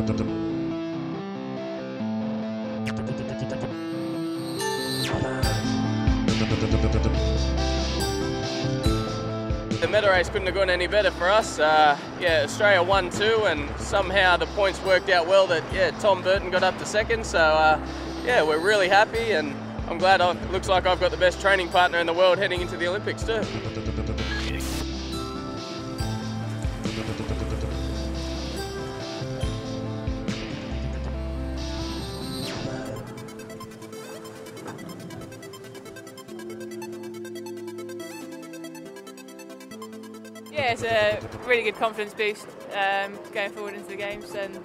The medal race couldn't have gone any better for us. Yeah, Australia won too, and somehow the points worked out well that Tom Burton got up to second. So yeah, we're really happy, and I'm glad it looks like I've got the best training partner in the world heading into the Olympics too. Yeah, it's a really good confidence boost going forward into the games, and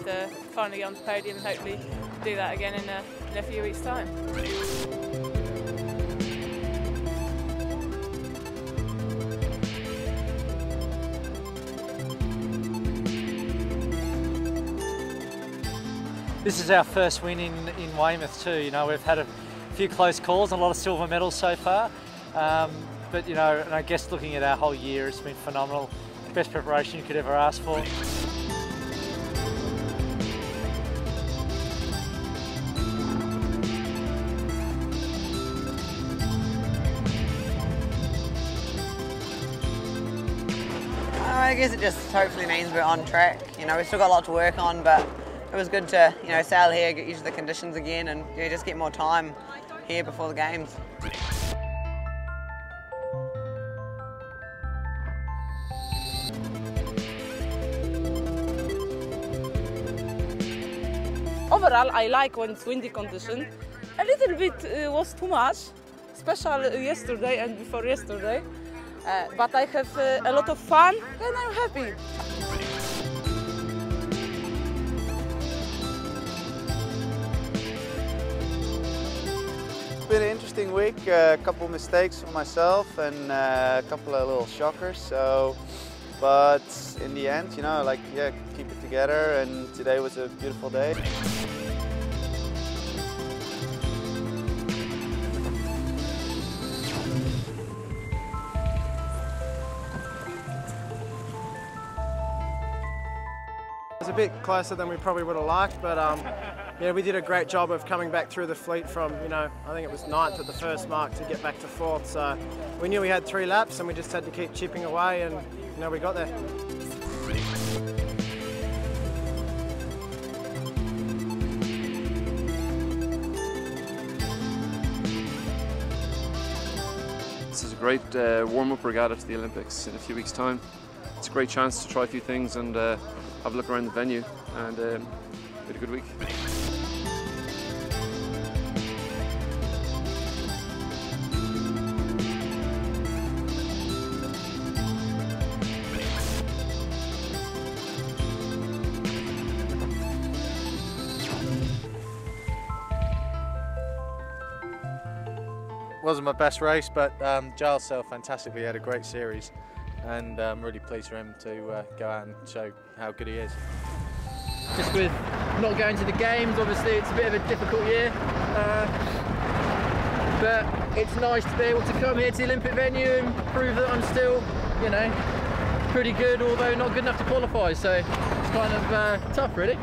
finally get on the podium and hopefully do that again in a few weeks' time. This is our first win in Weymouth too. You know, we've had a few close calls and a lot of silver medals so far. But you know, and I guess looking at our whole year, it's been phenomenal. Best preparation you could ever ask for. I guess it just hopefully means we're on track. You know, we've still got a lot to work on, but it was good to, you know, sail here, get used to the conditions again, and you know, just get more time here before the games. Overall, I like when it's windy condition. A little bit was too much, especially yesterday and before yesterday. But I have a lot of fun and I'm happy. It's been an interesting week, a couple of mistakes for myself and a couple of little shockers. But in the end, you know, like, yeah, keep it together, and today was a beautiful day. It was a bit closer than we probably would have liked, but yeah, we did a great job of coming back through the fleet from, you know, I think it was 9th at the first mark to get back to 4th. So we knew we had 3 laps and we just had to keep chipping away, and you know, we got there. This is a great warm-up regatta to the Olympics in a few weeks' time. It's a great chance to try a few things and have a look around the venue, and had a good week. Wasn't my best race, but Giles sailed fantastically. He had a great series, and I'm really pleased for him to go out and show how good he is. Just with not going to the games, obviously it's a bit of a difficult year, but it's nice to be able to come here to the Olympic venue and prove that I'm still, you know, pretty good, although not good enough to qualify, so it's kind of tough really.